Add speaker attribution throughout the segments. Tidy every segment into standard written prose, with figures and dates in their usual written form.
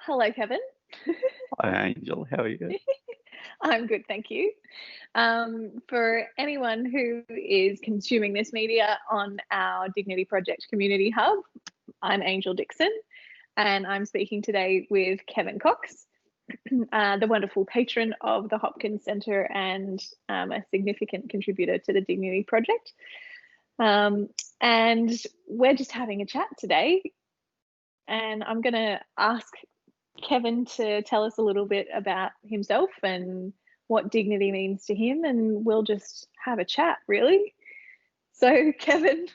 Speaker 1: Hello, Kevin.
Speaker 2: Hi, Angel. How are you?
Speaker 1: I'm good, thank you. For anyone who is consuming this media on our Dignity Project Community Hub, I'm Angel Dixon, and I'm speaking today with Kevin Cox, the wonderful patron of the Hopkins Centre and a significant contributor to the Dignity Project. And we're just having a chat today, and I'm going to ask Kevin to tell us a little bit about himself and what dignity means to him, and we'll just have a chat, really. So, Kevin,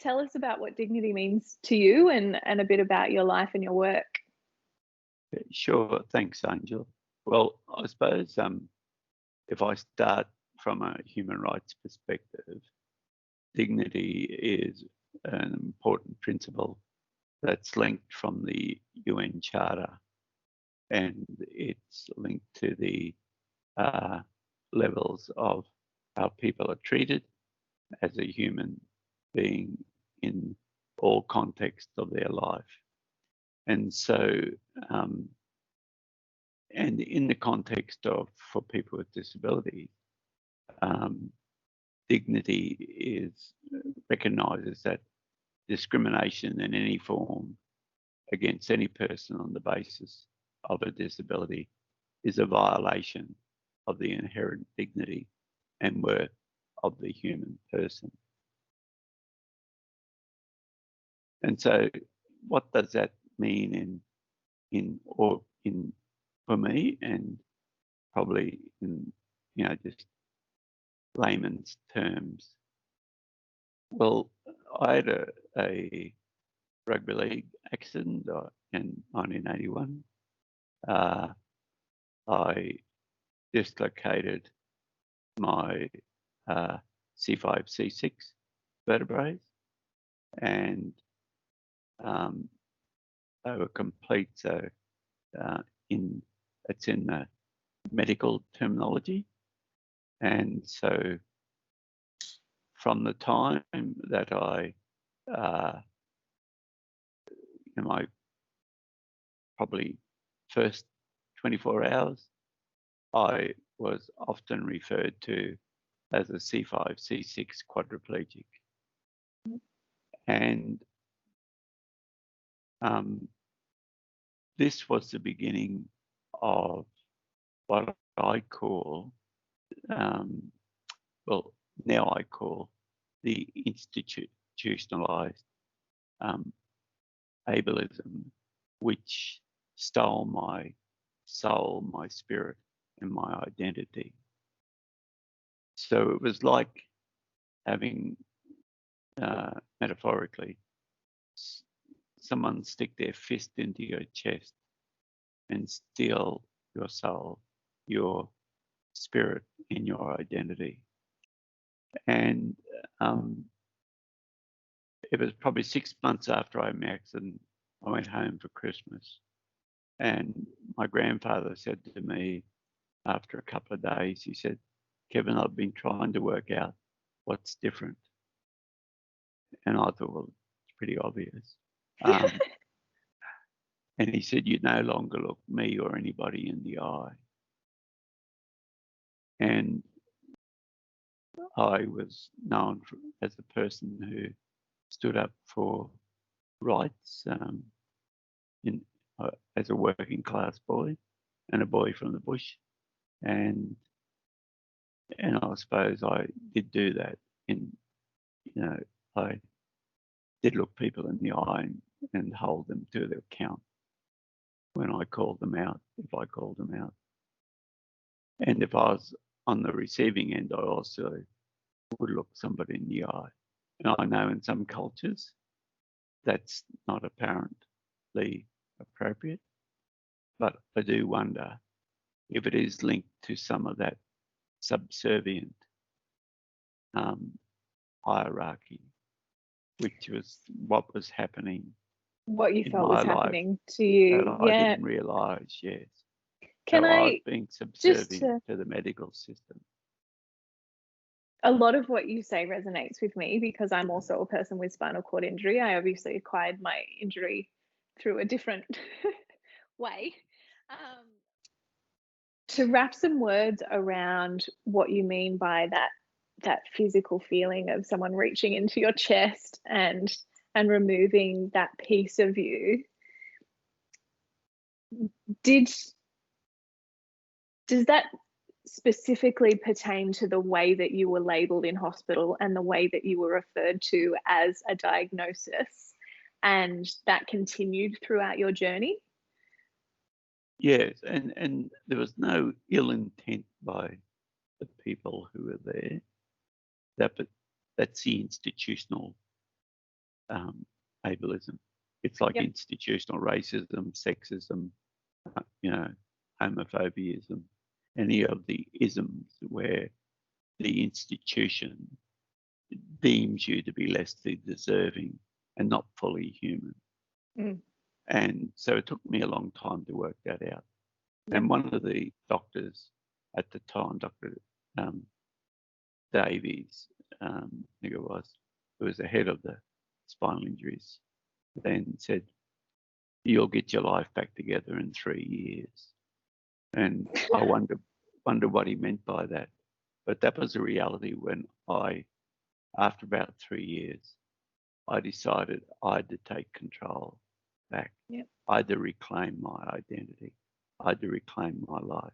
Speaker 1: tell us about what dignity means to you and a bit about your life and your work.
Speaker 2: Sure. Thanks, Angel. Well, I suppose if I start from a human rights perspective, dignity is an important principle that's linked from the UN Charter, and it's linked to the levels of how people are treated as a human being in all contexts of their life. And so, and in the context of for people with disabilities, dignity recognises that discrimination in any form against any person on the basis of a disability is a violation of the inherent dignity and worth of the human person. And so, what does that mean for me, and probably in just layman's terms? Well, I had a rugby league accident in 1981. I dislocated my C5, C6 vertebrae, and they were complete. So it's in the medical terminology, and so from the time that I in my probably first 24 hours, I was often referred to as a C5, C6 quadriplegic. And this was the beginning of what I call, well, now I call the institutionalized ableism, which stole my soul, my spirit, and my identity. So it was like having, metaphorically, someone stick their fist into your chest and steal your soul, your spirit, and your identity. And it was probably 6 months after I had my accident, I went home for Christmas. And my grandfather said to me after a couple of days, he said, "Kevin, I've been trying to work out what's different." And I thought, well, it's pretty obvious. And he said, "You no longer look me or anybody in the eye." And I was known as a person who stood up for rights as a working class boy and a boy from the bush. And I suppose I did do that. I did look people in the eye and hold them to their account when I called them out, if I called them out. And if I was on the receiving end, I also would look somebody in the eye. And I know in some cultures that's not apparently appropriate, but I do wonder if it is linked to some of that subservient hierarchy, which was what was happening.
Speaker 1: What you felt was happening to you.
Speaker 2: That I didn't realise, yes.
Speaker 1: Can I
Speaker 2: was being subservient to the medical system.
Speaker 1: A lot of what you say resonates with me because I'm also a person with spinal cord injury. I obviously acquired my injury through a different way. To wrap some words around what you mean by that physical feeling of someone reaching into your chest and removing that piece of you, does that specifically pertain to the way that you were labelled in hospital and the way that you were referred to as a diagnosis, and that continued throughout your journey?
Speaker 2: Yes, and there was no ill intent by the people who were there. That's the institutional ableism. It's like
Speaker 1: Yep.
Speaker 2: institutional racism, sexism, homophobiaism, any of the isms where the institution deems you to be less than deserving and not fully human.
Speaker 1: Mm.
Speaker 2: And so it took me a long time to work that out.
Speaker 1: Yep.
Speaker 2: And one of the doctors at the time, Dr. Davies, I think it was, who was the head of the spinal injuries, then said, "You'll get your life back together in 3 years." And I wonder what he meant by that. But that was the reality when after about 3 years, I decided I had to take control back.
Speaker 1: Yep.
Speaker 2: I had to reclaim my identity. I had to reclaim my life.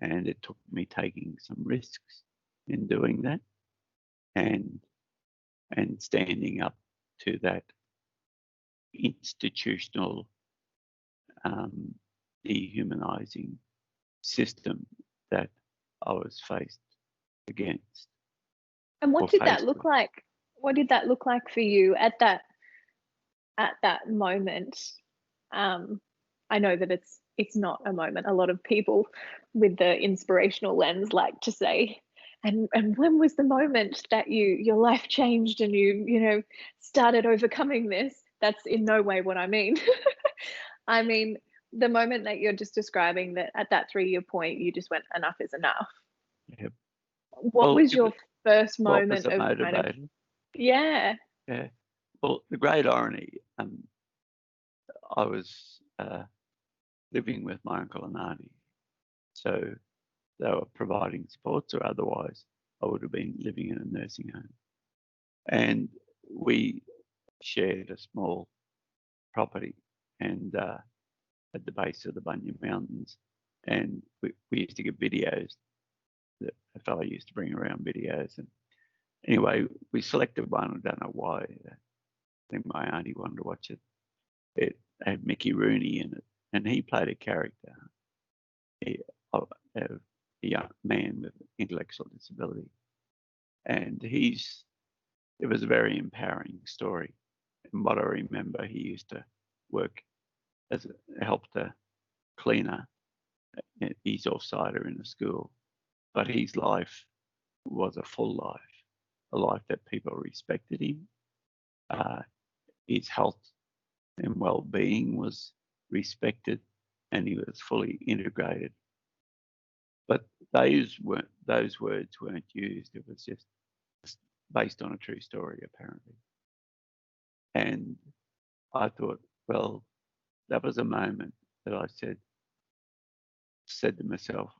Speaker 2: And it took me taking some risks in doing that and standing up to that institutional dehumanizing system that I was faced against.
Speaker 1: And what did that look like? What did that look like for you at that moment? I know that it's not a moment. A lot of people with the inspirational lens like to say, and when was the moment that your life changed and you started overcoming this? That's in no way what I mean. I mean the moment that you're just describing, that at that 3-year point you just went, enough is enough.
Speaker 2: Yep.
Speaker 1: What was your first moment
Speaker 2: of
Speaker 1: kind of? Yeah.
Speaker 2: Yeah. Well, the great irony, I was living with my uncle and auntie, so they were providing supports, or otherwise I would have been living in a nursing home. And we shared a small property and at the base of the Bunya Mountains, and we used to get videos. A fellow used to bring around videos, and anyway, we selected one. I don't know why. I think my auntie wanted to watch it. It had Mickey Rooney in it, and he played a character, a young man with intellectual disability, and it was a very empowering story. And what I remember, he used to work as helped a cleaner. He's offsider in a school, but his life was a full life, a life that people respected him. His health and well-being was respected, and he was fully integrated. But those words weren't used. It was just based on a true story, apparently. And I thought, well, that was a moment that I said to myself,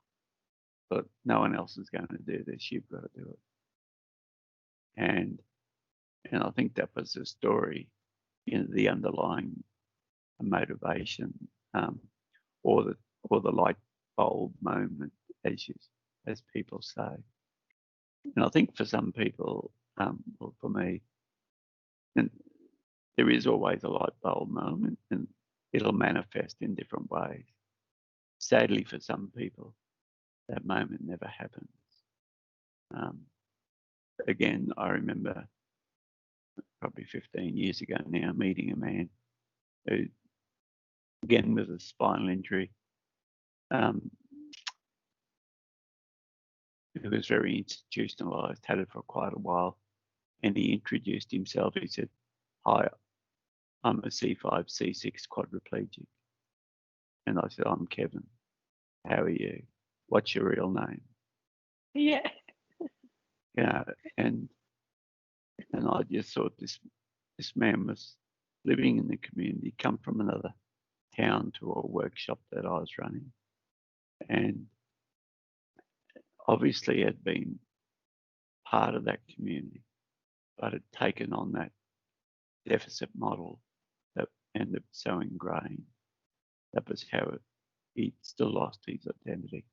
Speaker 2: but no one else is going to do this. You've got to do it. And I think that was the story, the underlying motivation, or the light bulb moment, as people say. And I think for some people, well, for me, and there is always a light bulb moment, and it'll manifest in different ways. Sadly, for some people, that moment never happens. Again, I remember probably 15 years ago now meeting a man who, again, with a spinal injury, who was very institutionalized, had it for quite a while, and he introduced himself. He said, "Hi, I'm a C5, C6 quadriplegic." And I said, "I'm Kevin. How are you? What's your real name?"
Speaker 1: Yeah.
Speaker 2: And I just thought this man was living in the community, come from another town to a workshop that I was running, and obviously had been part of that community, but had taken on that deficit model that ended up so ingrained. That was how he still lost his identity.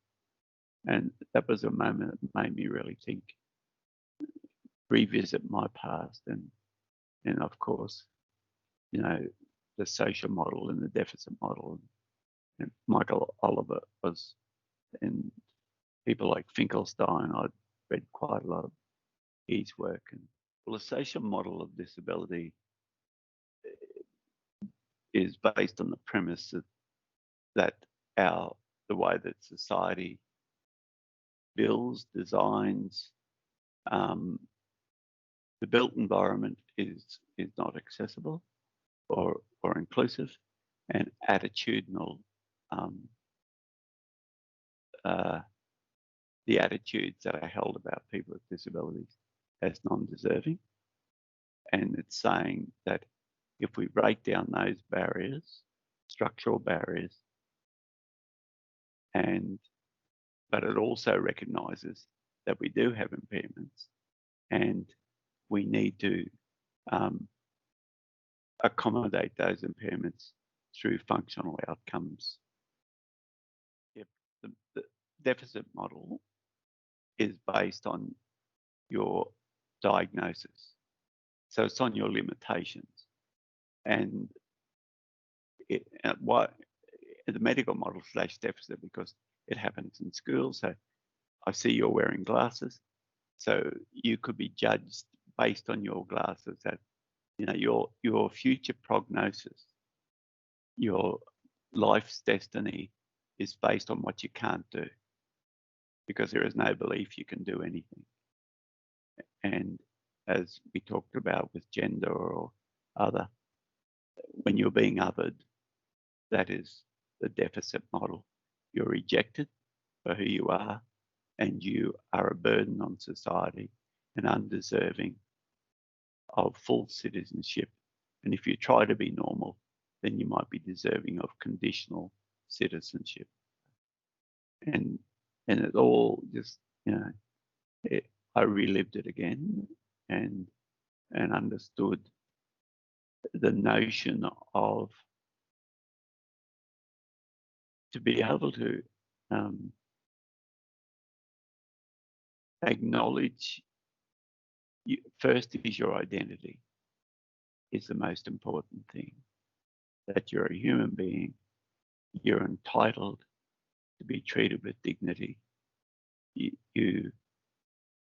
Speaker 2: And that was a moment that made me really think, revisit my past, and of course, you know, the social model and the deficit model. And Michael Oliver was, and people like Finkelstein, I'd read quite a lot of his work. And well, the social model of disability is based on the premise that the way that society builds, designs, the built environment is not accessible or inclusive, and attitudinal, the attitudes that are held about people with disabilities as non-deserving. And it's saying that if we break down those barriers, structural barriers, but it also recognises that we do have impairments, and we need to accommodate those impairments through functional outcomes. Yep. The deficit model is based on your diagnosis. So it's on your limitations. And why the medical model / deficit, because it happens in school. So I see you're wearing glasses. So you could be judged based on your glasses that, you know, your future prognosis, your life's destiny is based on what you can't do, because there is no belief you can do anything. And as we talked about with gender or other, when you're being othered, that is the deficit model. You're rejected for who you are, and you are a burden on society and undeserving of full citizenship. And if you try to be normal, then you might be deserving of conditional citizenship. And it all just, you know, I relived it again and understood the notion of, to be able to acknowledge, first is your identity is the most important thing, that you're a human being, you're entitled to be treated with dignity.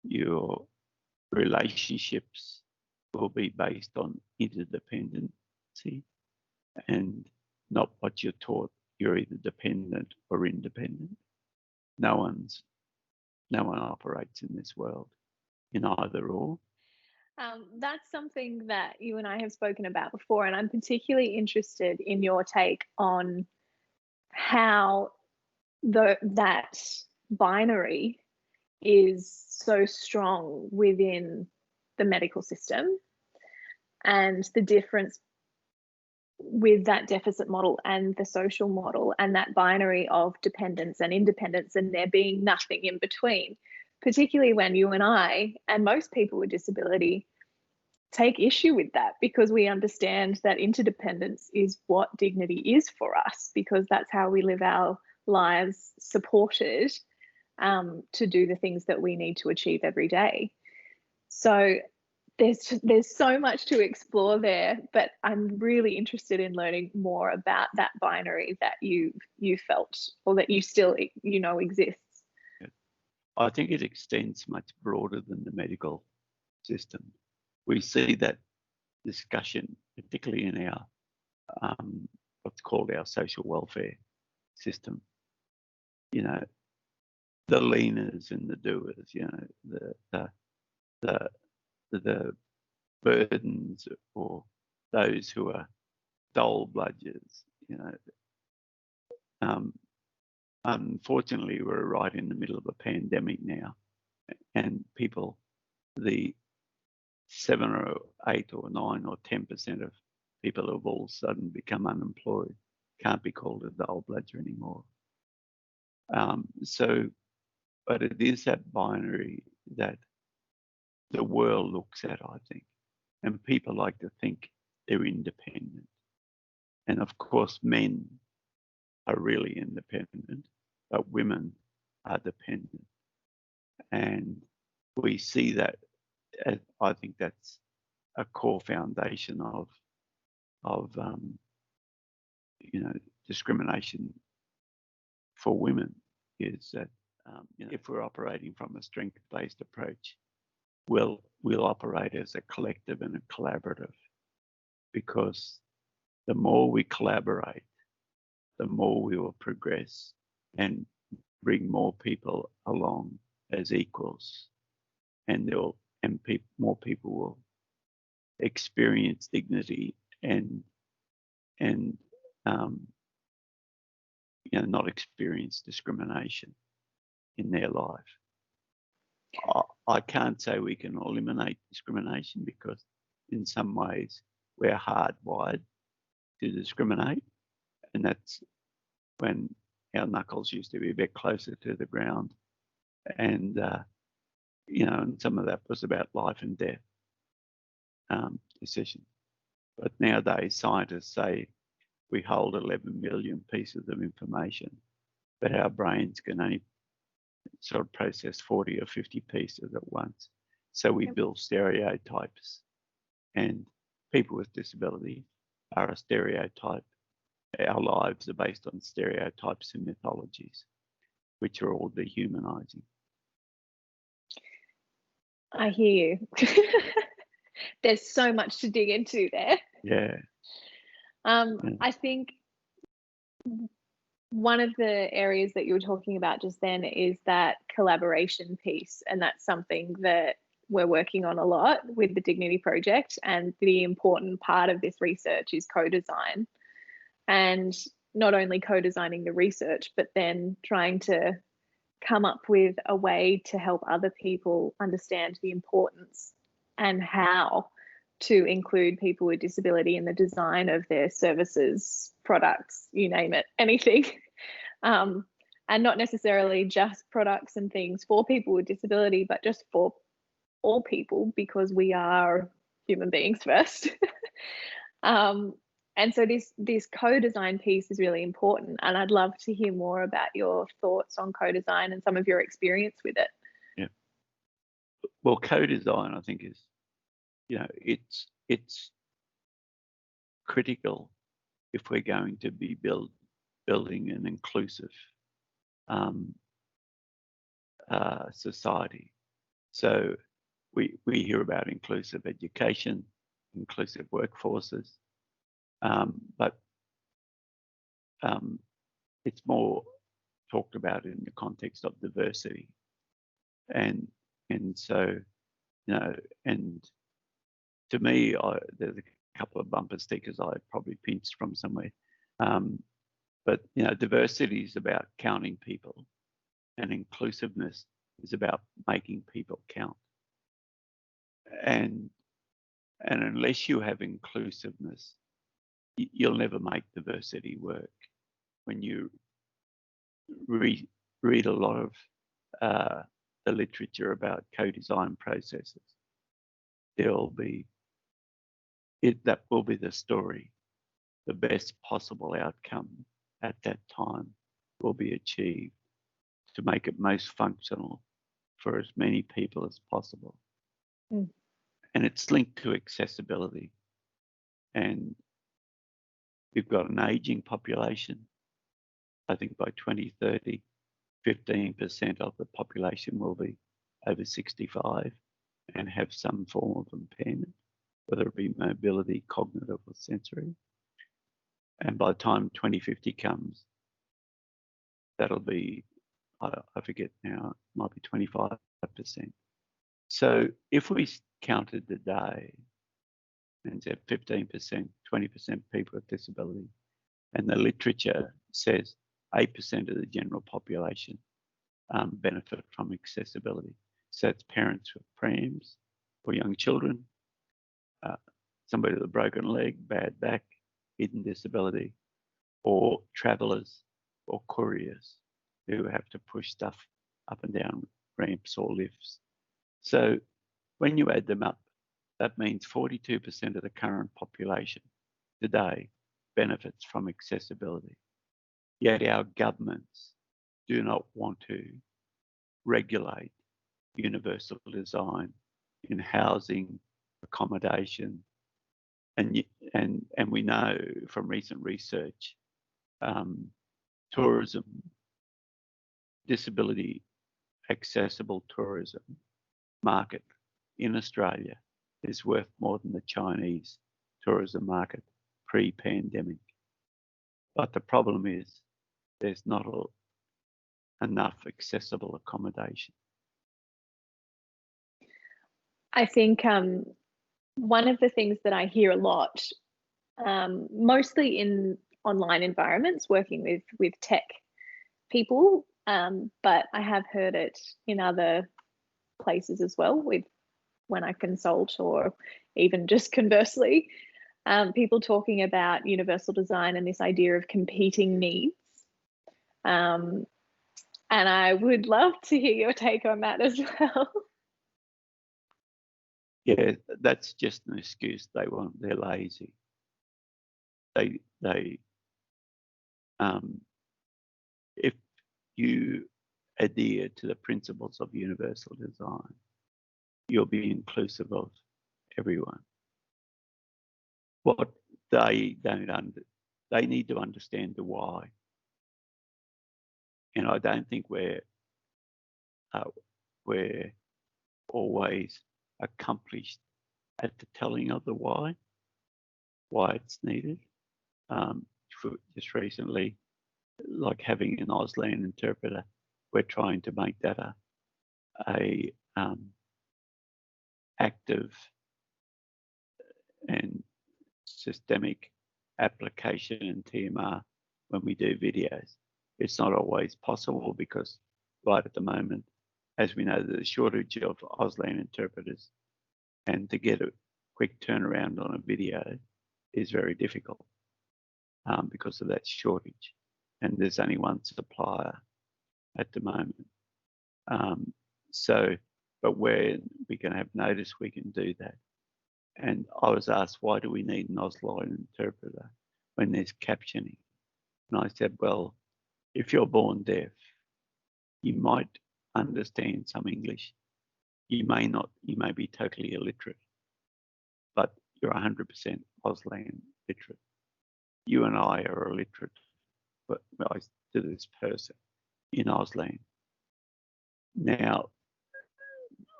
Speaker 2: Your relationships will be based on interdependency and not what you're taught. You're either dependent or independent. No one operates in this world in either or.
Speaker 1: That's something that you and I have spoken about before, and I'm particularly interested in your take on how that binary is so strong within the medical system, and the difference with that deficit model and the social model, and that binary of dependence and independence, and there being nothing in between, particularly when you and I and most people with disability take issue with that, because we understand that interdependence is what dignity is for us, because that's how we live our lives supported to do the things that we need to achieve every day. So there's so much to explore there, but I'm really interested in learning more about that binary that you felt, or that you still exists.
Speaker 2: I think it extends much broader than the medical system. We see that discussion, particularly in our what's called our social welfare system. You know, the leaners and the doers. You know, the burdens, or those who are dole bludgers. You know, unfortunately, we're right in the middle of a pandemic now, and people, the 7 or 8 or 9 or 10% of people have all of a sudden become unemployed. can't be called a dull bladger anymore. But it is that binary that the world looks at, I think, and people like to think they're independent. And of course, men are really independent, but women are dependent. And we see that, I think that's a core foundation of discrimination for women, is that if we're operating from a strength-based approach, we'll operate as a collective and a collaborative, because the more we collaborate, the more we will progress and bring more people along as equals, and more people will experience dignity and not experience discrimination in their life. I can't say we can eliminate discrimination, because in some ways we're hardwired to discriminate, and that's when our knuckles used to be a bit closer to the ground, and and some of that was about life and death decisions. But nowadays scientists say we hold 11 million pieces of information, but our brains can only sort of process 40 or 50 pieces at once. So we build stereotypes, and people with disability are a stereotype. Our lives are based on stereotypes and mythologies, which are all dehumanizing.
Speaker 1: I hear you. There's so much to dig into there.
Speaker 2: Yeah.
Speaker 1: I think one of the areas that you were talking about just then is that collaboration piece, and that's something that we're working on a lot with the Dignity Project, and the important part of this research is co-design, and not only co-designing the research, but then trying to come up with a way to help other people understand the importance and how to include people with disability in the design of their services, products, you name it, anything. And not necessarily just products and things for people with disability, but just for all people, because we are human beings first. And so this co-design piece is really important, and I'd love to hear more about your thoughts on co-design and some of your experience with it.
Speaker 2: Yeah. Well, co-design, I think, is, it's critical if we're going to be building an inclusive society. So we hear about inclusive education, inclusive workforces, but it's more talked about in the context of diversity, and so and to me, there's a couple of bumper stickers I probably pinched from somewhere, but diversity is about counting people, and inclusiveness is about making people count. And unless you have inclusiveness, you'll never make diversity work. When you read a lot of the literature about co-design processes, that will be the story. The best possible outcome at that time will be achieved to make it most functional for as many people as possible.
Speaker 1: Mm.
Speaker 2: And it's linked to accessibility. And we've got an aging population. I think by 2030, 15% of the population will be over 65 and have some form of impairment, whether it be mobility, cognitive, or sensory. And by the time 2050 comes, that'll be, I forget now, it might be 25%. So if we counted today and said 15%, 20% people with disability, and the literature says 8% of the general population benefit from accessibility. So it's parents with prams or young children, somebody with a broken leg, bad back, hidden disability, or travellers or couriers who have to push stuff up and down ramps or lifts. So when you add them up, that means 42% of the current population today benefits from accessibility. Yet our governments do not want to regulate universal design in housing, accommodation, and we know from recent research, tourism, disability accessible tourism market in Australia is worth more than the Chinese tourism market pre-pandemic. But the problem is there's not enough accessible accommodation.
Speaker 1: I think one of the things that I hear a lot, mostly in online environments, working with tech people, but I have heard it in other places as well, with when I consult or even just conversely, people talking about universal design and this idea of competing needs. And I would love to hear your take on that as well.
Speaker 2: Yeah, that's just an excuse. They're lazy. If you adhere to the principles of universal design, you'll be inclusive of everyone. What they they need to understand the why. And I don't think we're always accomplished at the telling of the why it's needed. Just recently, like having an Auslan interpreter, we're trying to make that a active and systemic application in TMR when we do videos. It's not always possible because right at the moment, as we know, there's a shortage of Auslan interpreters, and to get a quick turnaround on a video is very difficult because of that shortage. And there's only one supplier at the moment. But where we can have notice, we can do that. And I was asked, why do we need an Auslan interpreter when there's captioning? And I said, well, if you're born deaf, you might understand some English. You may not, you may be totally illiterate, but you're 100% Auslan literate. You and I are illiterate, but to this person in Auslan. Now,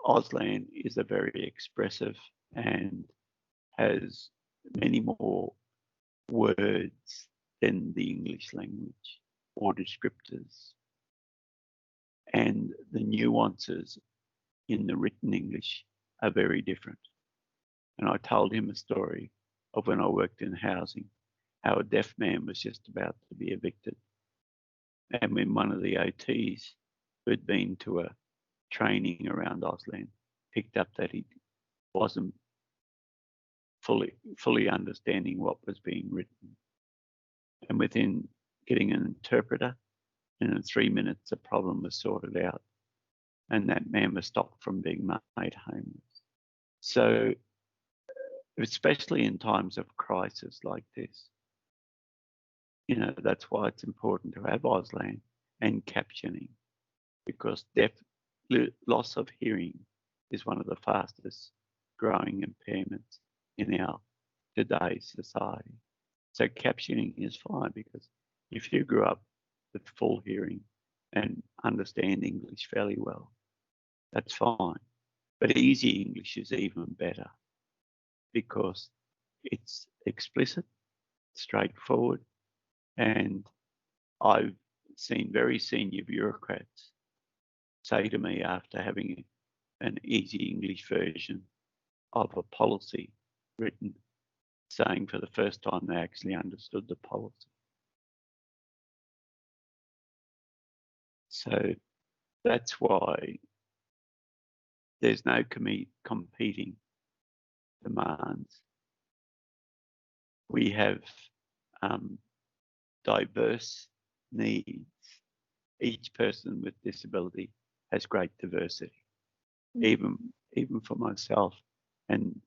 Speaker 2: Auslan is a very expressive and has many more words than the English language or descriptors. And the nuances in the written English are very different. And I told him a story of when I worked in housing, how a deaf man was just about to be evicted. And when one of the OTs who had been to a training around Auslan picked up that he wasn't fully understanding what was being written. And within getting an interpreter, in 3 minutes, the problem was sorted out. And that man was stopped from being made homeless. So, especially in times of crisis like this, you know, that's why it's important to have Auslan and captioning, because loss of hearing is one of the fastest growing impairments in our today's society. So captioning is fine, because if you grew up with full hearing and understand English fairly well, that's fine. But easy English is even better because it's explicit, straightforward, and I've seen very senior bureaucrats say to me after having an easy English version of a policy written, saying for the first time they actually understood the policy. So that's why there's no competing demands. We have diverse needs. Each person with disability has great diversity, even for myself. And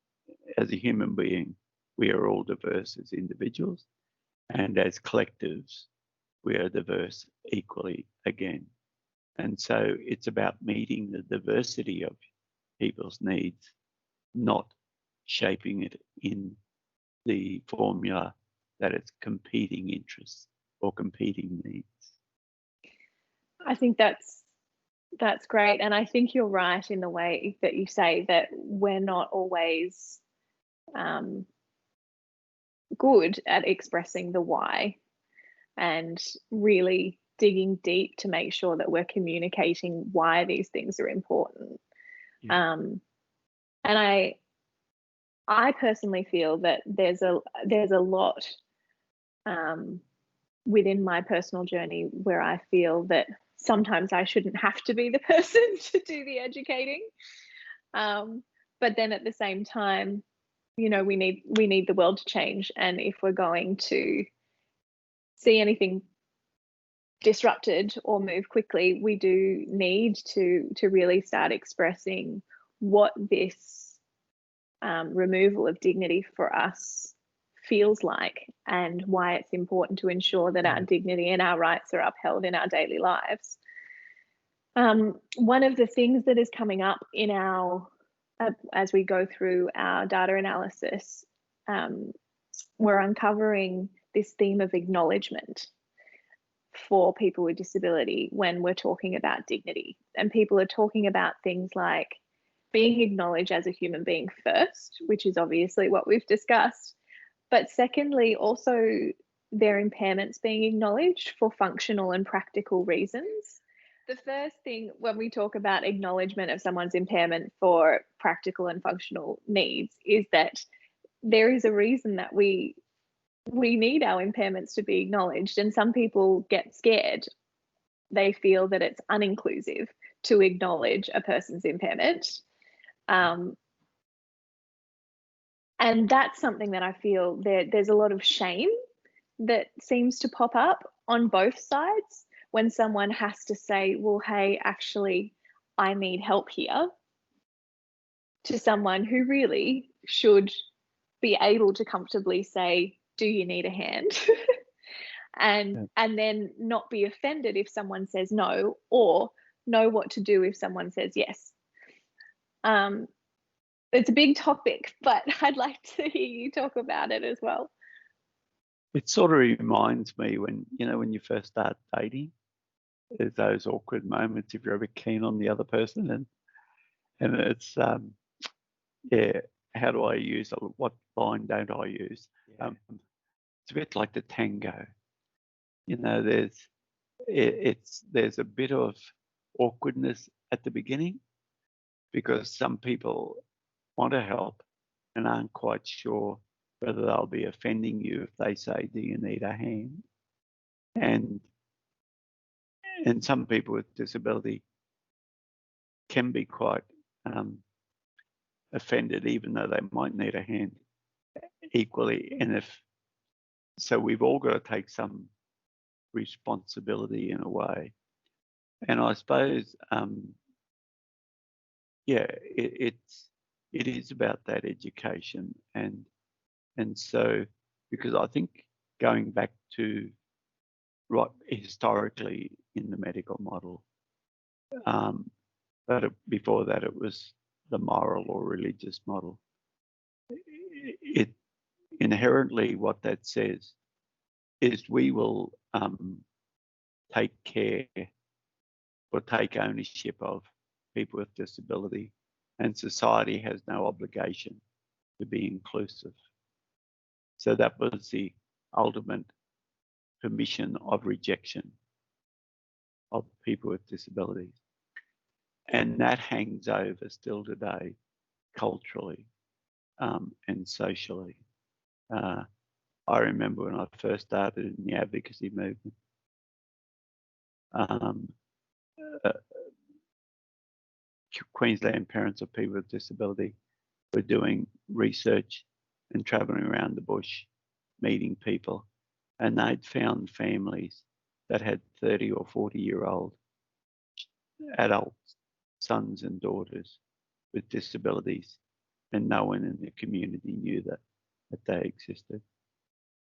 Speaker 2: as a human being, we are all diverse as individuals, and as collectives, we are diverse equally again. And so it's about meeting the diversity of people's needs, not shaping it in the formula that it's competing interests or competing needs.
Speaker 1: I think that's great. And I think you're right in the way that you say that we're not always good at expressing the why and really digging deep to make sure that we're communicating why these things are important. Yeah. And I personally feel that there's a lot within my personal journey where I feel that sometimes I shouldn't have to be the person to do the educating. But then at the same time, you know, we need the world to change. And if we're going to see anything disrupted or move quickly, we do need to really start expressing what this removal of dignity for us feels like and why it's important to ensure that our dignity and our rights are upheld in our daily lives. One of the things that is coming up in our as we go through our data analysis, we're uncovering this theme of acknowledgement for people with disability when we're talking about dignity. And people are talking about things like being acknowledged as a human being first, which is obviously what we've discussed. But secondly, also their impairments being acknowledged for functional and practical reasons. The first thing when we talk about acknowledgement of someone's impairment for practical and functional needs is that there is a reason that we need our impairments to be acknowledged, and some people get scared. They feel that it's uninclusive to acknowledge a person's impairment. And that's something that I feel there's a lot of shame that seems to pop up on both sides when someone has to say, well, hey, actually, I need help here, to someone who really should be able to comfortably say, do you need a hand? and then not be offended if someone says no, or know what to do if someone says yes. It's a big topic, but I'd like to hear you talk about it as well.
Speaker 2: It sort of reminds me when you first start dating, there's those awkward moments if you're ever keen on the other person, and it's how do I use it? What line don't I use? Yeah. It's a bit like the tango. You know, there's a bit of awkwardness at the beginning because some people want to help and aren't quite sure whether they'll be offending you if they say, do you need a hand? And some people with disability can be quite offended, even though they might need a hand equally. And so we've all got to take some responsibility in a way. And I suppose, it is about that education. And so, because I think going back to right historically in the medical model, but before that it was the moral or religious model. It inherently, what that says is we will take care or take ownership of people with disability, and society has no obligation to be inclusive. So that was the ultimate permission of rejection of people with disabilities. And that hangs over still today, culturally and socially. I remember when I first started in the advocacy movement, Queensland Parents of People with Disability were doing research and travelling around the bush, meeting people. and they'd found families that had 30 or 40-year-old adult sons and daughters with disabilities, and no one in the community knew that they existed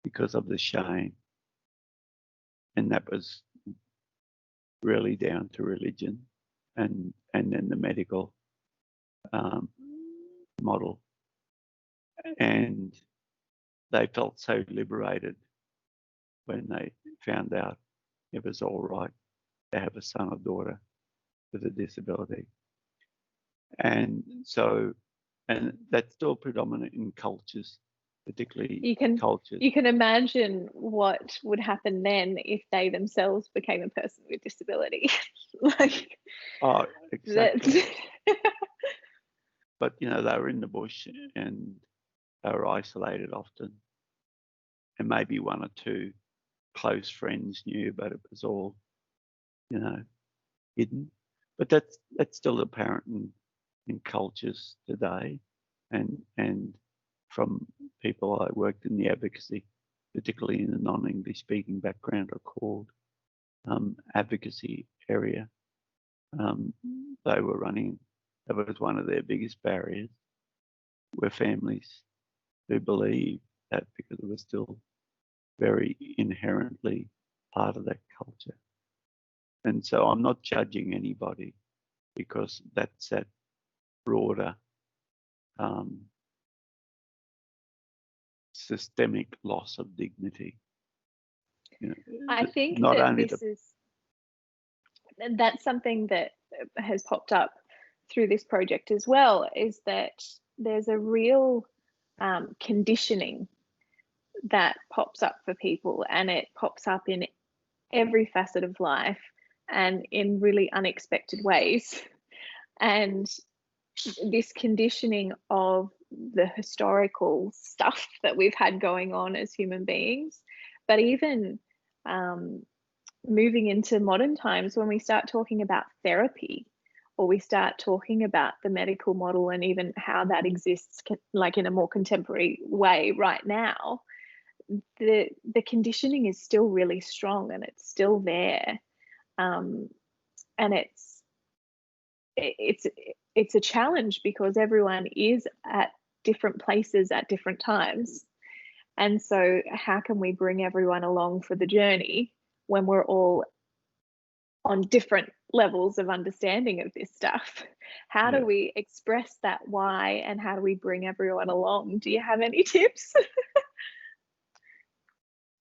Speaker 2: because of the shame. And that was really down to religion and then the medical model. And they felt so liberated when they found out it was all right to have a son or daughter with a disability. And so, and that's still predominant in cultures, particularly cultures.
Speaker 1: You can imagine what would happen then if they themselves became a person with disability. Like,
Speaker 2: oh, exactly. But, you know, they were in the bush and they were isolated often. And maybe one or two close friends knew, but it was all, you know, hidden. But that's still apparent in cultures today. And from people I worked in the advocacy, particularly in the non-English speaking background, are called advocacy area. They were running, that was one of their biggest barriers, were families who believed that because it was still very inherently part of that culture. And so I'm not judging anybody because that's that broader systemic loss of dignity. You know,
Speaker 1: I think
Speaker 2: not
Speaker 1: that
Speaker 2: only
Speaker 1: that's something that has popped up through this project as well, is that there's a real conditioning that pops up for people, and it pops up in every facet of life and in really unexpected ways. And this conditioning of the historical stuff that we've had going on as human beings, but even moving into modern times, when we start talking about therapy, or we start talking about the medical model and even how that exists like in a more contemporary way right now, the conditioning is still really strong and it's still there. And it's a challenge because everyone is at different places at different times. And so how can we bring everyone along for the journey when we're all on different levels of understanding of this stuff? How do we express that why, and how do we bring everyone along? Do you have any tips?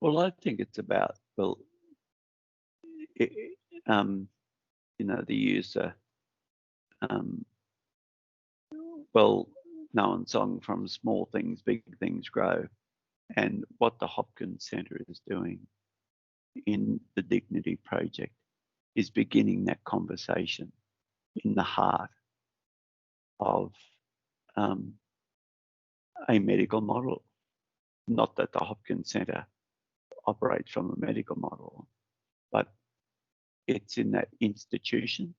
Speaker 2: Well, I think it's about, well, you know, the user, well-known song from Small Things, Big Things Grow. And what the Hopkins Centre is doing in the Dignity Project is beginning that conversation in the heart of a medical model. Not that the Hopkins Centre operates from a medical model, but it's in that institution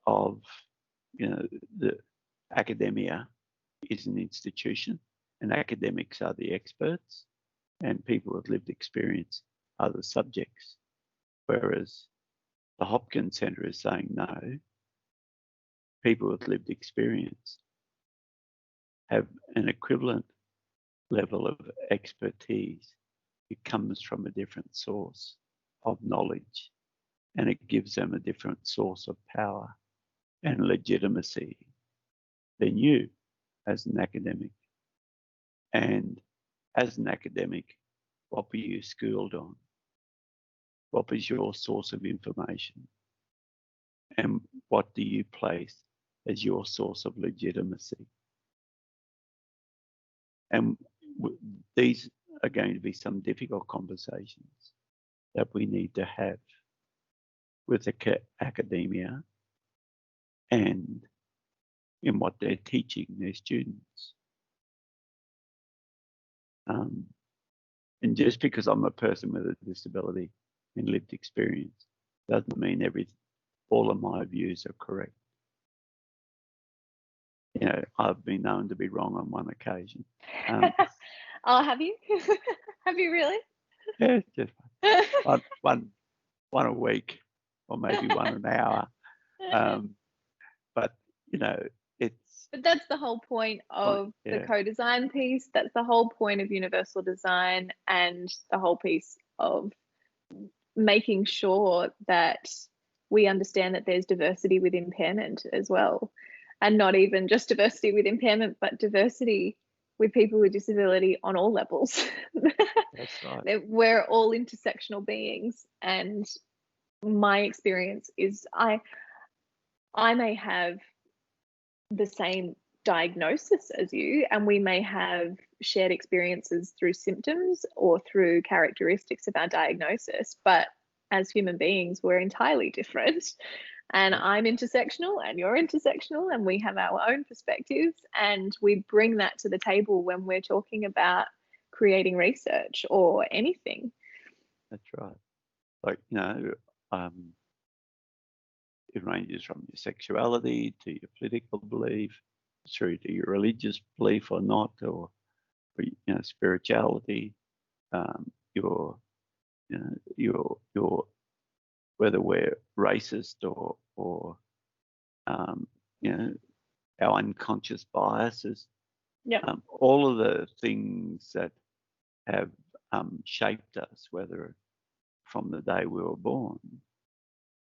Speaker 2: of, you know, the academia is an institution, and academics are the experts, and people with lived experience are the subjects. Whereas the Hopkins Centre is saying, no, people with lived experience have an equivalent level of expertise. It comes from a different source of knowledge, and it gives them a different source of power and legitimacy than you as an academic. And as an academic, what were you schooled on? What was your source of information? And what do you place as your source of legitimacy? And these are going to be some difficult conversations that we need to have with the academia and in what they're teaching their students. And just because I'm a person with a disability and lived experience doesn't mean all of my views are correct. You know, I've been known to be wrong on one occasion.
Speaker 1: Oh, have you? Have you really?
Speaker 2: Yeah, just one a week, or maybe one an hour. But you know, it's
Speaker 1: But that's the whole point of the co-design piece. That's the whole point of universal design, and the whole piece of making sure that we understand that there's diversity with impairment as well. And not even just diversity with impairment, but diversity with people with disability on all levels.
Speaker 2: That's right.
Speaker 1: We're all intersectional beings. And my experience is I may have the same diagnosis as you, and we may have shared experiences through symptoms or through characteristics of our diagnosis, but as human beings, we're entirely different. And I'm intersectional and you're intersectional, and we have our own perspectives, and we bring that to the table when we're talking about creating research or anything.
Speaker 2: That's right. Like, it ranges from your sexuality to your political belief, through to your religious belief or not, or spirituality, your whether we're racist or our unconscious biases.
Speaker 1: Yeah.
Speaker 2: All of the things that have shaped us, whether from the day we were born,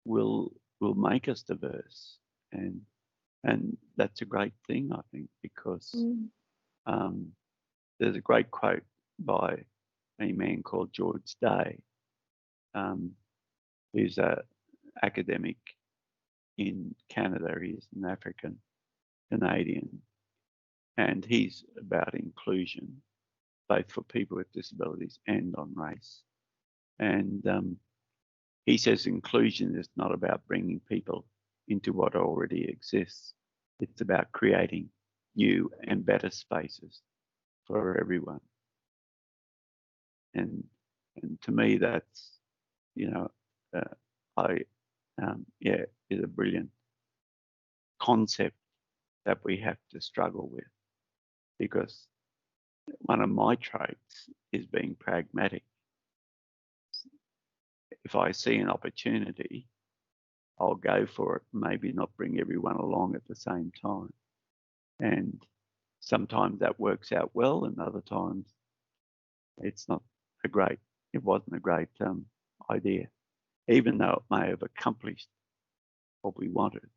Speaker 2: will make us diverse, and that's a great thing, I think, because there's a great quote by a man called George Day, who's an academic in Canada. He's an African Canadian, and he's about inclusion, both for people with disabilities and on race. And he says inclusion is not about bringing people into what already exists. It's about creating new and better spaces for everyone. And to me, that's, is a brilliant concept that we have to struggle with, because one of my traits is being pragmatic. If I see an opportunity, I'll go for it, maybe not bring everyone along at the same time. And sometimes that works out well, and other times it wasn't a great idea, even though it may have accomplished what we wanted,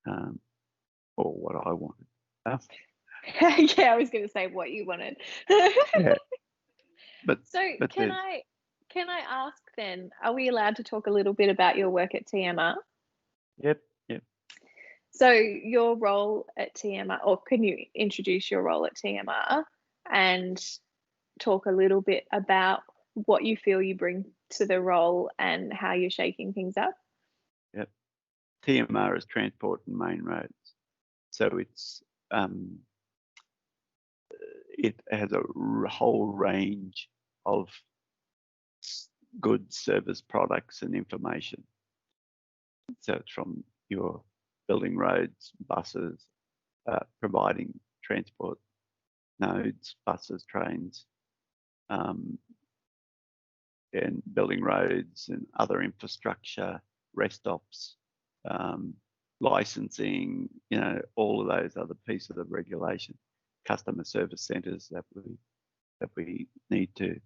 Speaker 2: or what I wanted.
Speaker 1: Yeah, I was going to say what you wanted.
Speaker 2: Yeah. But
Speaker 1: can I ask then, are we allowed to talk a little bit about your work at TMR?
Speaker 2: Yep.
Speaker 1: So your role at TMR, or can you introduce your role at TMR and talk a little bit about what you feel you bring to the role and how you're shaking things up?
Speaker 2: Yep. TMR is Transport and Main Roads. So it's it has a whole range of goods, service, products, and information. So it's from your building roads, buses, providing transport nodes, buses, trains, and building roads and other infrastructure, rest stops, licensing, all of those other pieces of regulation, customer service centres that we need to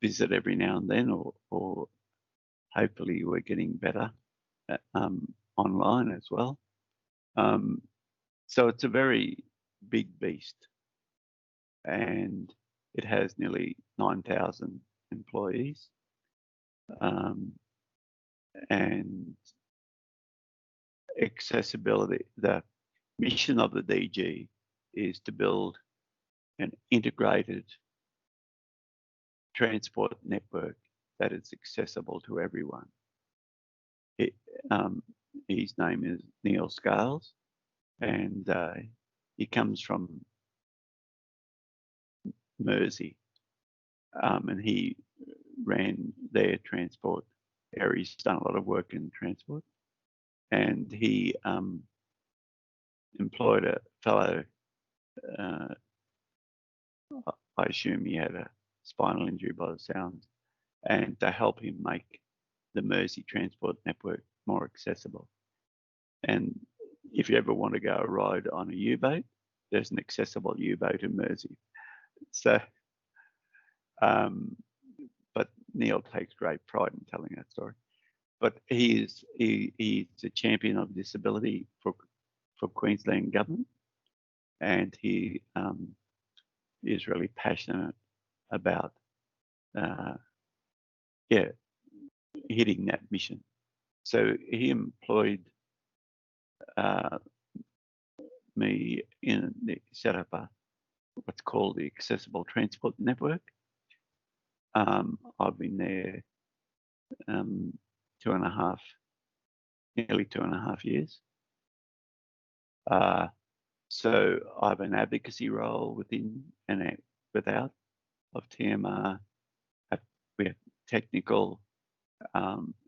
Speaker 2: visit every now and then, or hopefully we're getting better online as well. So it's a very big beast, and it has nearly 9,000 employees. And accessibility, the mission of the DG is to build an integrated transport network that is accessible to everyone. His name is Neil Scales, and he comes from Mersey, and he ran their transport area. He's done a lot of work in transport, and he employed a fellow I assume he had a spinal injury by the sounds, and to help him make the Mersey transport network more accessible. And if you ever want to go a ride on a U-boat, there's an accessible U-boat in Mersey. So, but Neil takes great pride in telling that story. But he's a champion of disability for Queensland government, and he is really passionate about hitting that mission. So he employed me in the set up what's called the Accessible Transport Network. I've been there nearly 2.5 years. So I have an advocacy role within and without of TMR. We have technical,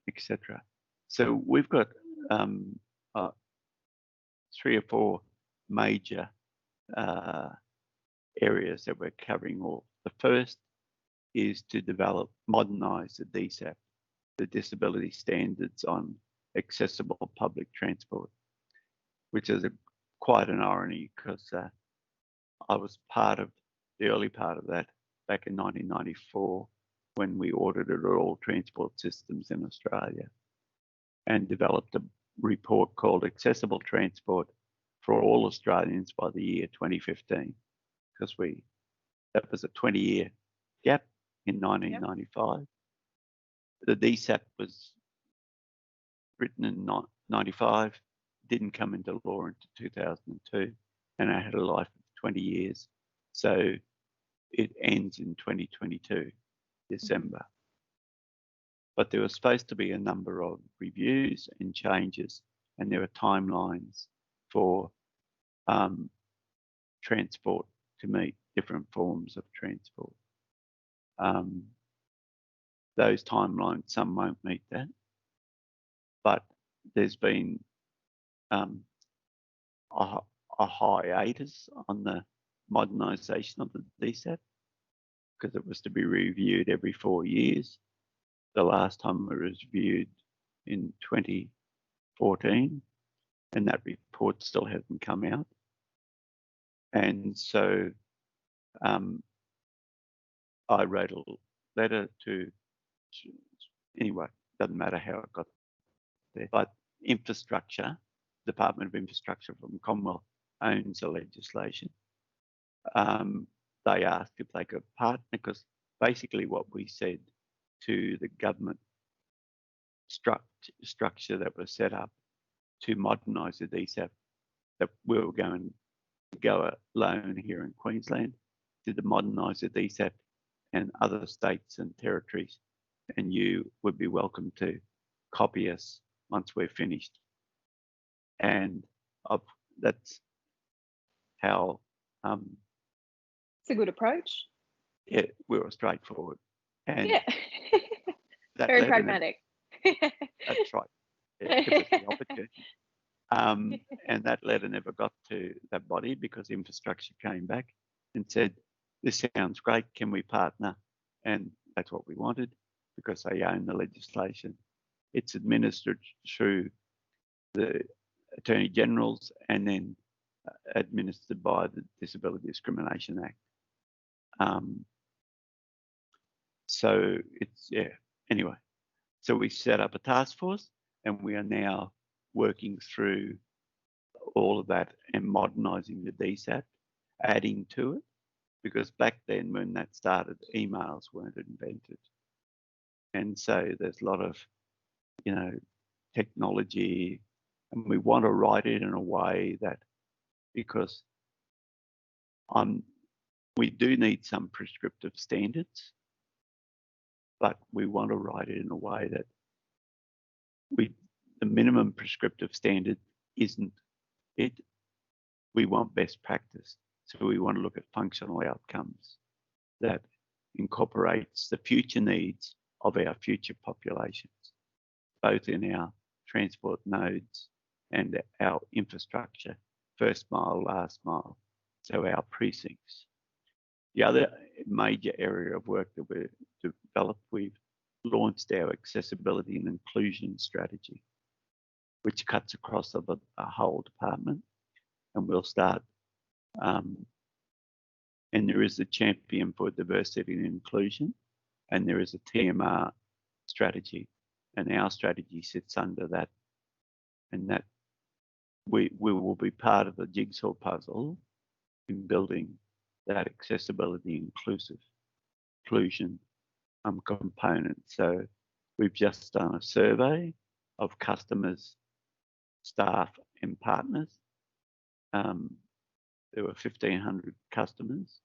Speaker 2: etc. So we've got 3 or 4 major areas that we're covering. All the first is to modernize the DSAP, the Disability Standards on Accessible Public Transport, which is quite an irony because I was part of the early part of that back in 1994 when we audited all transport systems in Australia and developed a report called Accessible Transport for All Australians by the year 2015, because that was a 20-year gap in 1995. Yep. The DSAP was written in 95, didn't come into law until 2002, and it had a life of 20 years. So it ends in 2022, December. But there was supposed to be a number of reviews and changes, and there were timelines for transport to meet different forms of transport. Those timelines, some won't meet that, but there's been a hiatus on the modernisation of the DSAP because it was to be reviewed every 4 years. The last time it was reviewed in 2014, and that report still hasn't come out. And so I wrote a letter to, anyway, doesn't matter how it got there, but infrastructure, Department of Infrastructure from Commonwealth owns the legislation. They asked if they could partner, because basically what we said to the government structure that was set up to modernise the DSAP, that we were going to go alone here in Queensland to modernise the DSAP and other states and territories, and you would be welcome to copy us once we're finished. And that's how...
Speaker 1: it's a good approach.
Speaker 2: Yeah, we were straightforward. And
Speaker 1: yeah. Very pragmatic.
Speaker 2: That's right. It was the opportunity. And that letter never got to that body because infrastructure came back and said, this sounds great, can we partner? And that's what we wanted because they own the legislation. It's administered through the Attorney Generals and then administered by the Disability Discrimination Act. So it's, anyway. So we set up a task force and we are now working through all of that and modernising the DSAP, adding to it, because back then when that started, emails weren't invented. And so there's a lot of, technology, and we want to write it in a way that, because we do need some prescriptive standards, but we want to write it in a way that the minimum prescriptive standard isn't it. We want best practice. So we want to look at functional outcomes that incorporates the future needs of our future populations, both in our transport nodes and our infrastructure, first mile, last mile, so our precincts. The other major area of work that we've developed, we've launched our accessibility and inclusion strategy, which cuts across the whole department, and we'll start. And there is a champion for diversity and inclusion, and there is a TMR strategy, and our strategy sits under that, and that we will be part of the jigsaw puzzle in building that accessibility, inclusion component. So we've just done a survey of customers, staff, and partners. There were 1,500 customers,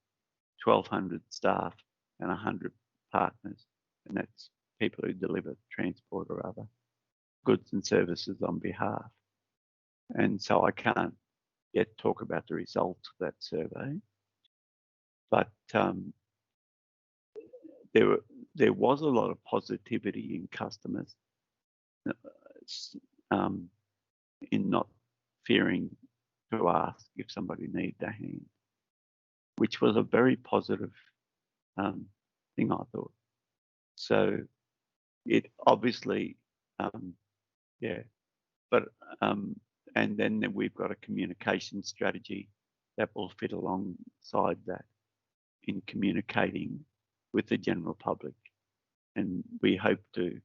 Speaker 2: 1,200 staff, and 100 partners, and that's people who deliver transport or other goods and services on behalf. And so I can't yet talk about the results of that survey, but there was a lot of positivity in customers in not fearing to ask if somebody needed a hand, which was a very positive thing, I thought. So it obviously, and then we've got a communication strategy that will fit alongside that in communicating with the general public. And we hope to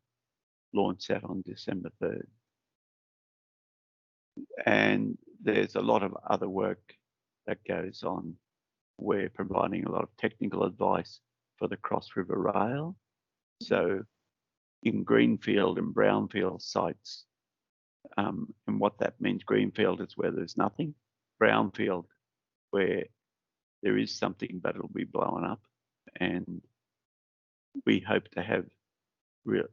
Speaker 2: launch that on December 3rd. And there's a lot of other work that goes on. We're providing a lot of technical advice for the Cross River Rail. So in greenfield and brownfield sites, and what that means, greenfield is where there's nothing, brownfield where there is something but it'll be blown up. And we hope to have we're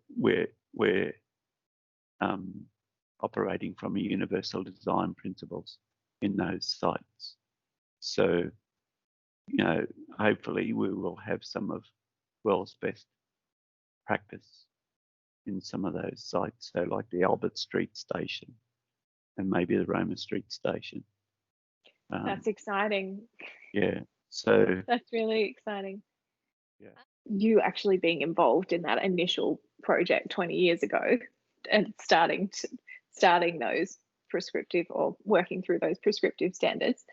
Speaker 2: operating from a universal design principles in those sites. So, you know, hopefully we will have some of world's best practice in some of those sites. So like the Albert Street station and maybe the Roma Street station.
Speaker 1: That's exciting.
Speaker 2: Yeah. So
Speaker 1: that's really exciting.
Speaker 2: Yeah.
Speaker 1: You actually being involved in that initial project 20 years ago and starting those prescriptive or working through those prescriptive standards,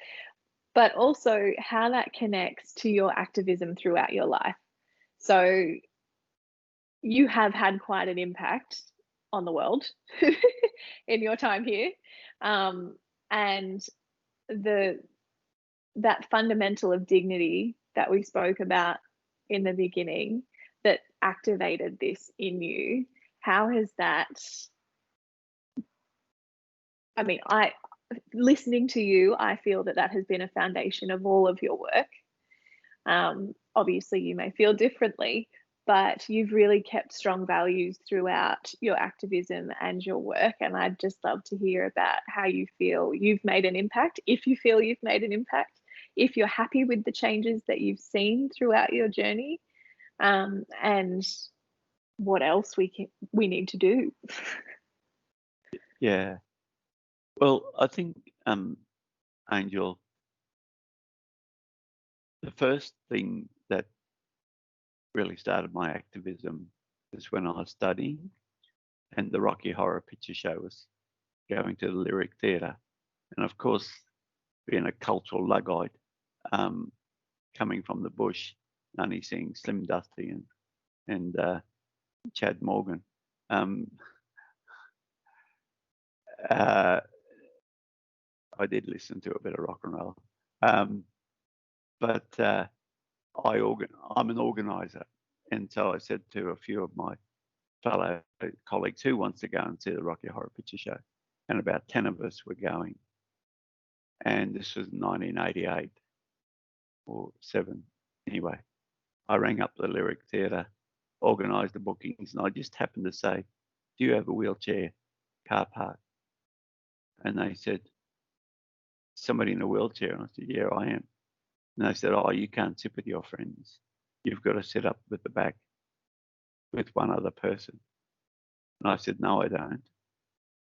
Speaker 1: but also how that connects to your activism throughout your life. So you have had quite an impact on the world in your time here, and that fundamental of dignity that we spoke about in the beginning that activated this in you, how has that, I mean, listening to you, I feel that has been a foundation of all of your work. Obviously you may feel differently, but you've really kept strong values throughout your activism and your work. And I'd just love to hear about how you feel you've made an impact, if you feel you've made an impact, if you're happy with the changes that you've seen throughout your journey, and what else we need to do.
Speaker 2: Yeah. Well, I think, Angel, the first thing that really started my activism was when I was studying and the Rocky Horror Picture Show was going to the Lyric Theatre. And of course, being a cultural Luddite, coming from the bush, only seeing Slim Dusty and Chad Morgan, I did listen to a bit of rock and roll, but I'm an organizer, and so I said to a few of my fellow colleagues, who wants to go and see the Rocky Horror Picture Show? And about 10 of us were going, and this was 1988 or 7. Anyway, I rang up the Lyric Theatre, organised the bookings, and I just happened to say, "Do you have a wheelchair car park?" And they said, "Somebody in a wheelchair?" And I said, "Yeah, I am." And they said, "Oh, you can't sit with your friends. You've got to sit up with the back with one other person." And I said, "No, I don't.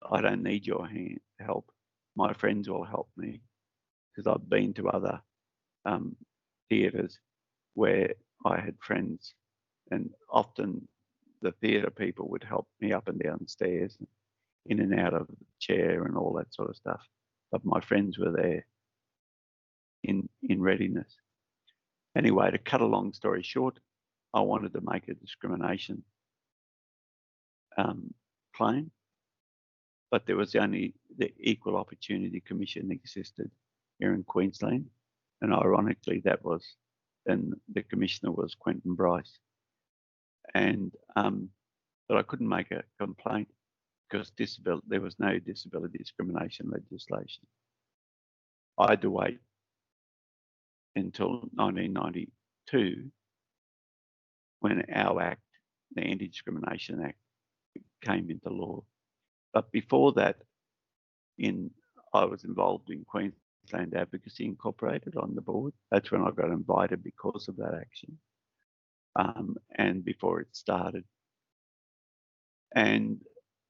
Speaker 2: I don't need your help. My friends will help me because I've been to other theatres where I had friends, and often the theatre people would help me up and down stairs, in and out of the chair and all that sort of stuff. But my friends were there in readiness. Anyway, to cut a long story short, I wanted to make a discrimination claim, but there was only the Equal Opportunity Commission existed here in Queensland, and ironically, that was then the commissioner was Quentin Bryce, and but I couldn't make a complaint because there was no disability discrimination legislation. I had to wait until 1992 when our Act, the Anti-Discrimination Act, came into law. But before that, I was involved in Queensland Advocacy Incorporated on the board. That's when I got invited because of that action, and before it started. And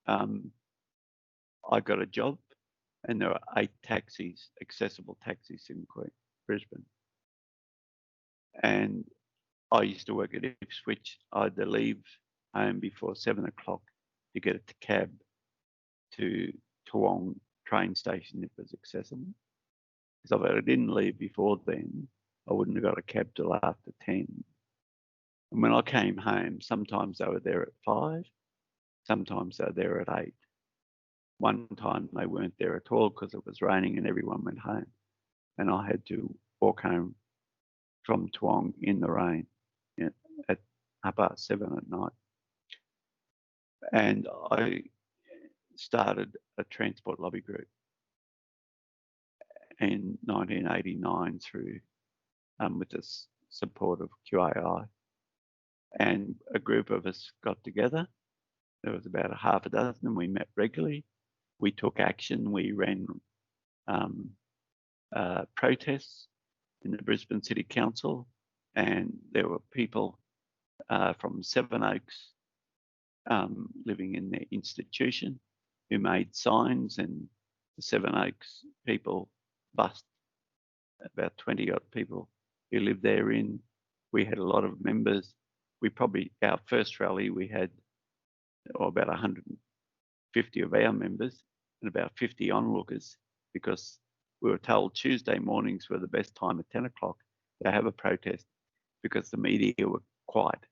Speaker 2: I got a job, and there were 8 taxis, accessible taxis in Brisbane. And I used to work at Ipswich. I had to leave home before 7 o'clock to get a cab to Toowong train station if it was accessible. Because if I didn't leave before then, I wouldn't have got a cab till after 10. And when I came home, sometimes they were there at 5, sometimes they were there at 8. One time they weren't there at all because it was raining and everyone went home. And I had to walk home from Toowong in the rain at 7:30 at night. And I started a transport lobby group in 1989 through with the support of QAI. And a group of us got together. There was about a half a dozen, and we met regularly. We took action. We ran protests in the Brisbane City Council, and there were people from Sevenoaks living in their institution who made signs, and the Sevenoaks people bussed about 20 odd people who lived therein. We had a lot of members. Our first rally, we had about 150 of our members and about 50 onlookers, because we were told Tuesday mornings were the best time at 10 o'clock to have a protest because the media were quiet.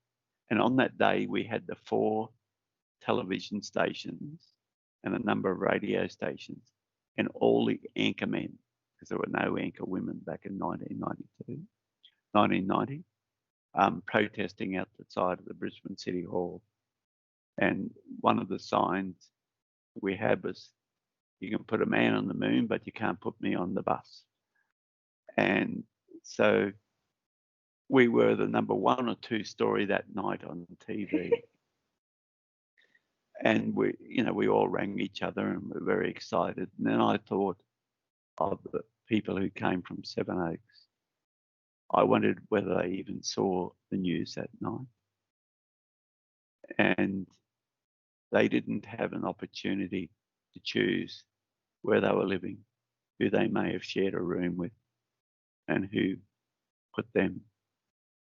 Speaker 2: And on that day, we had the 4 television stations and a number of radio stations and all the anchor men, because there were no anchor women back in 1990, protesting out the side of the Brisbane City Hall. And one of the signs we had was, you can put a man on the moon, but you can't put me on the bus. And so we were the number 1 or 2 story that night on TV. And we all rang each other and were very excited. And then I thought of the people who came from Sevenoaks. I wondered whether they even saw the news that night. And they didn't have an opportunity to choose where they were living, who they may have shared a room with, and who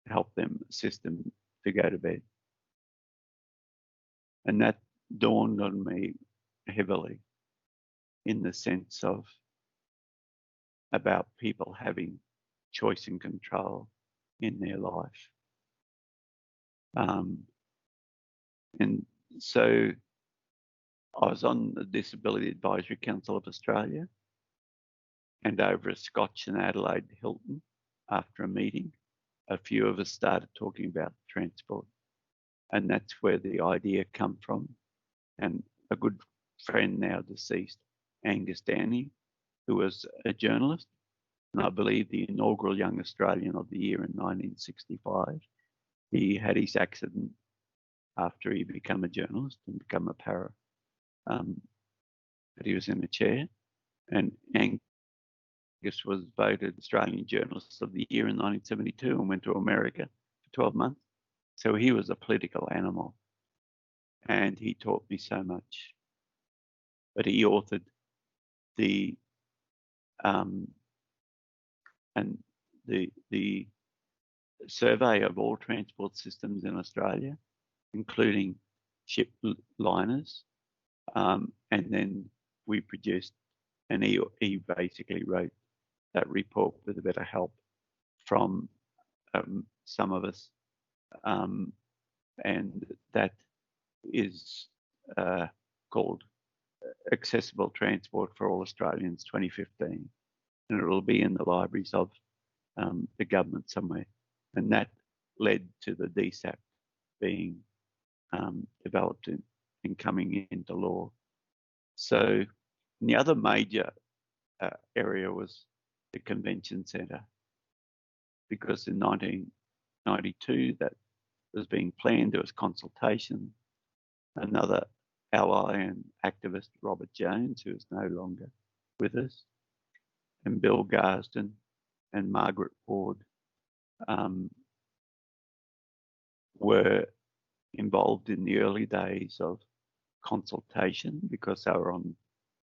Speaker 2: helped them, assist them to go to bed. And that dawned on me heavily in the sense of about people having choice and control in their life. And so I was on the Disability Advisory Council of Australia, and over a Scotch in Adelaide Hilton, after a meeting, a few of us started talking about transport. And that's where the idea come from. And a good friend, now deceased, Angus Downey, who was a journalist, and I believe the inaugural Young Australian of the Year in 1965. He had his accident after he became a journalist and become a para. But he was in a chair, and Angus was voted Australian Journalist of the Year in 1972 and went to America for 12 months. So he was a political animal, and he taught me so much. But he authored the survey of all transport systems in Australia, including ship liners, and then we produced, and he basically wrote that report with a bit of help from some of us, and that is called Accessible Transport for All Australians 2015, and it will be in the libraries of the government somewhere, and that led to the DSAP being developed and coming into law. So the other major area was the convention centre, because in 1992 that was being planned. There was consultation. Another ally and activist, Robert Jones, who is no longer with us, and Bill Garsden and Margaret Ward were involved in the early days of consultation, because they were on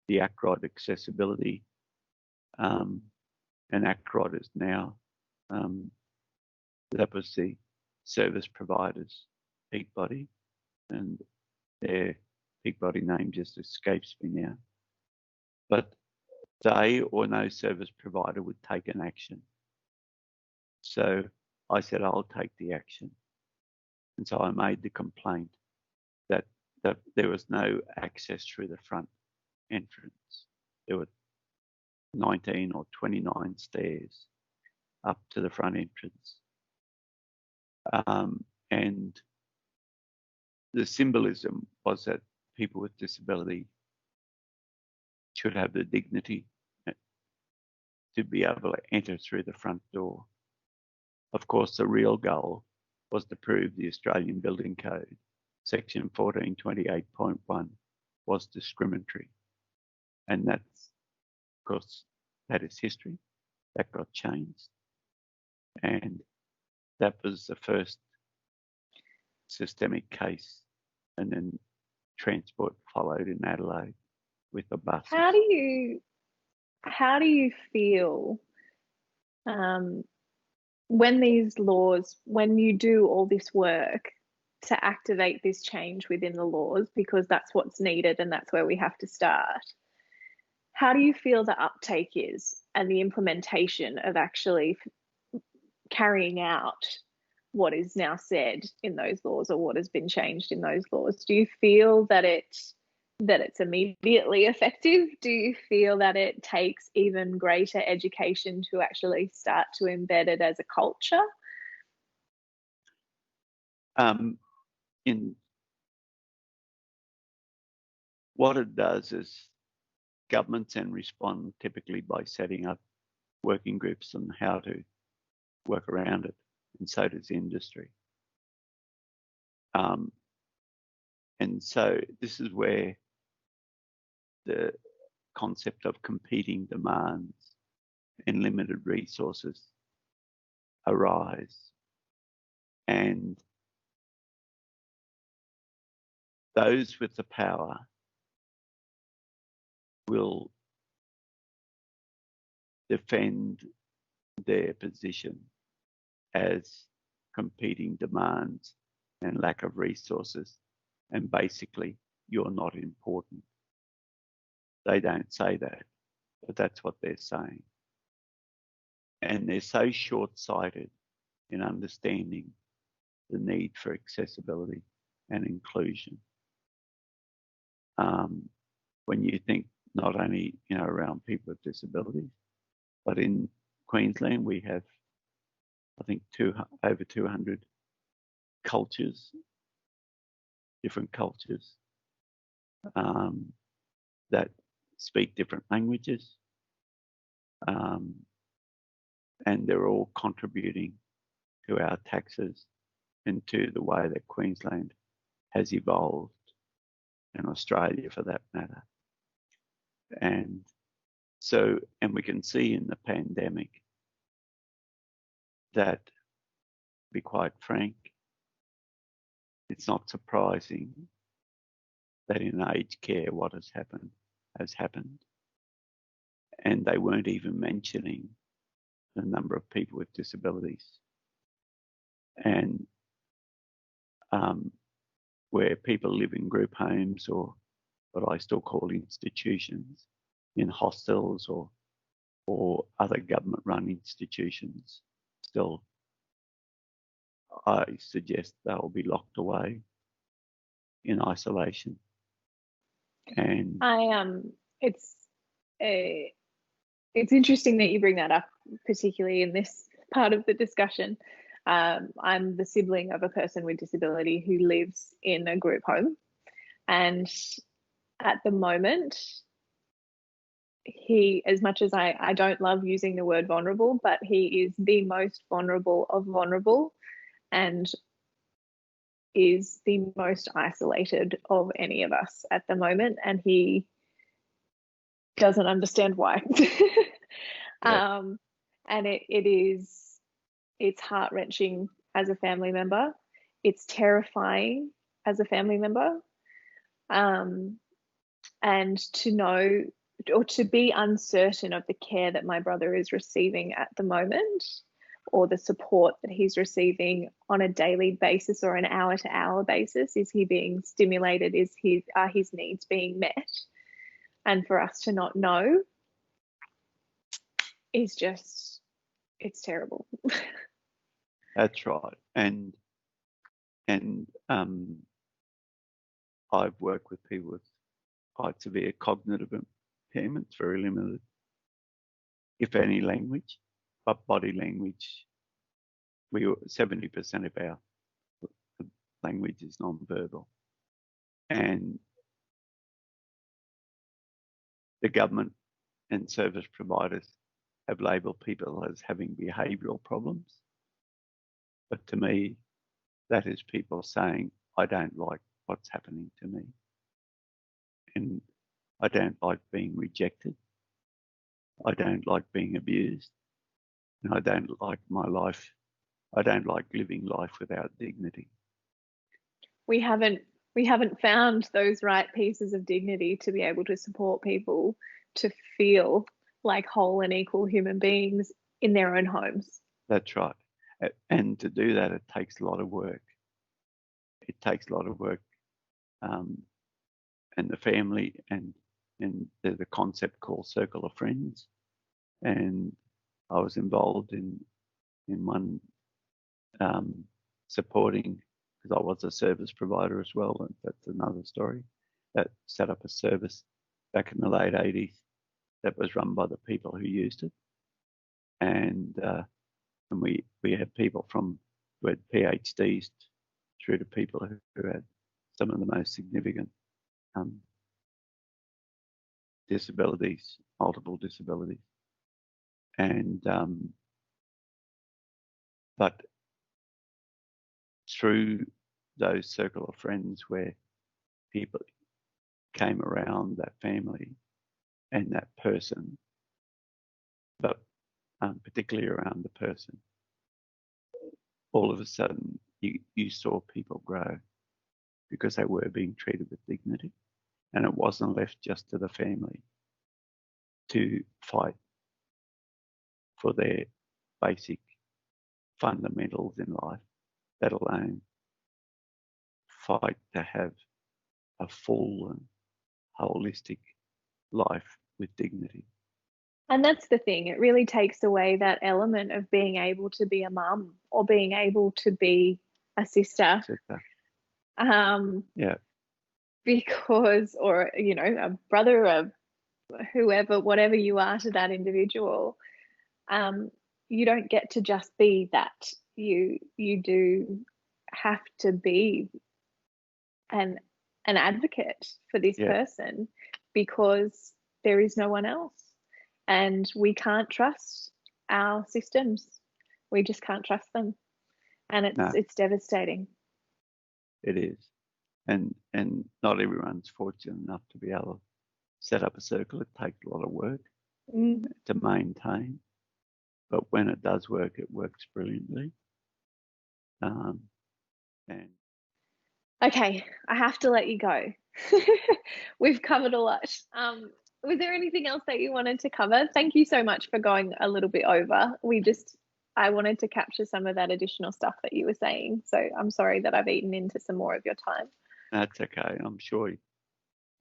Speaker 2: the ACROD accessibility, and ACROD is now, that was the service providers peak body, and their peak body name just escapes me now. But they or no service provider would take an action. So I said, I'll take the action. And so I made the complaint that there was no access through the front entrance. There were 19 or 29 stairs up to the front entrance. And the symbolism was that people with disability should have the dignity to be able to enter through the front door. Of course, the real goal was to prove the Australian Building Code, section 1428.1, was discriminatory. And that's, of course, that is history. That got changed. And that was the first systemic case. And then transport followed in Adelaide with the buses.
Speaker 1: How do you feel when these laws, when you do all this work to activate this change within the laws, because that's what's needed and that's where we have to start? How do you feel the uptake is and the implementation of actually carrying out what is now said in those laws, or what has been changed in those laws? Do you feel that it's immediately effective? Do you feel that it takes even greater education to actually start to embed it as a culture?
Speaker 2: In what it does is governments then respond typically by setting up working groups on how to work around it, and so does the industry. And so this is where the concept of competing demands and limited resources arise. And those with the power will defend their position as competing demands and lack of resources, and basically you're not important. They don't say that, but that's what they're saying. And they're so short-sighted in understanding the need for accessibility and inclusion. When you think not only around people with disabilities, but in Queensland we have, I think, over 200 cultures, different cultures that speak different languages, and they're all contributing to our taxes and to the way that Queensland has evolved, and Australia for that matter. And so, and we can see in the pandemic that, to be quite frank, it's not surprising that in aged care what has happened. And they weren't even mentioning the number of people with disabilities. and where people live in group homes or what I still call institutions, in hostels or other government-run institutions. Still, I suggest they'll be locked away in isolation. And
Speaker 1: it's interesting that you bring that up, particularly in this part of the discussion. I'm the sibling of a person with disability who lives in a group home, and at the moment, he, as much as I don't love using the word vulnerable, but he is the most vulnerable of vulnerable and is the most isolated of any of us at the moment, and he doesn't understand why.
Speaker 2: yeah.
Speaker 1: And it's heart-wrenching as a family member. It's terrifying as a family member. And to know or to be uncertain of the care that my brother is receiving at the moment, or the support that he's receiving on a daily basis or an hour-to-hour basis. Is he being stimulated? Are his needs being met? And for us to not know is just, it's terrible.
Speaker 2: That's right. And I've worked with people with quite severe cognitive impairments, very limited, if any, language, but body language. 70% of our language is non-verbal, and the government and service providers have labelled people as having behavioural problems. But to me, that is people saying, I don't like what's happening to me, and I don't like being rejected. I don't like being abused, and I don't like my life. I don't like living life without dignity.
Speaker 1: We haven't found those right pieces of dignity to be able to support people to feel like whole and equal human beings in their own homes.
Speaker 2: That's right. And to do that, it takes a lot of work. It takes a lot of work, and the family, and there's a concept called circle of friends. And I was involved in one supporting, because I was a service provider as well, and that's another story, that set up a service back in the late 80s that was run by the people who used it. And we had people who had PhDs through to people who had some of the most significant disabilities, multiple disabilities. And but through those circle of friends where people came around that family and that person, but particularly around the person, all of a sudden you saw people grow because they were being treated with dignity, and it wasn't left just to the family to fight for their basic fundamentals in life, let alone fight to have a full and holistic life with dignity.
Speaker 1: And that's the thing, it really takes away that element of being able to be a mum or being able to be a sister.
Speaker 2: Yeah.
Speaker 1: Because, or, you know, a brother, a whoever, whatever you are to that individual, you don't get to just be that. You do have to be an advocate for this person, because there is no one else. And we can't trust our systems. We just can't trust them. And it's devastating.
Speaker 2: It is. And not everyone's fortunate enough to be able to set up a circle. It takes a lot of work to maintain. But when it does work, it works brilliantly. And
Speaker 1: okay, I have to let you go. We've covered a lot. Was there anything else that you wanted to cover? Thank you so much for going a little bit over. We just I wanted to capture some of that additional stuff that you were saying. So I'm sorry that I've eaten into some more of your time.
Speaker 2: That's okay. I'm sure you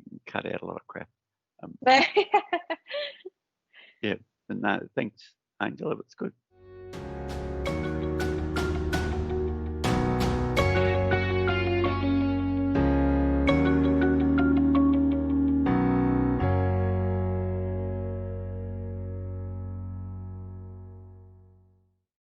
Speaker 2: can cut out a lot of crap. Yeah, but no, thanks, Angela. It's good.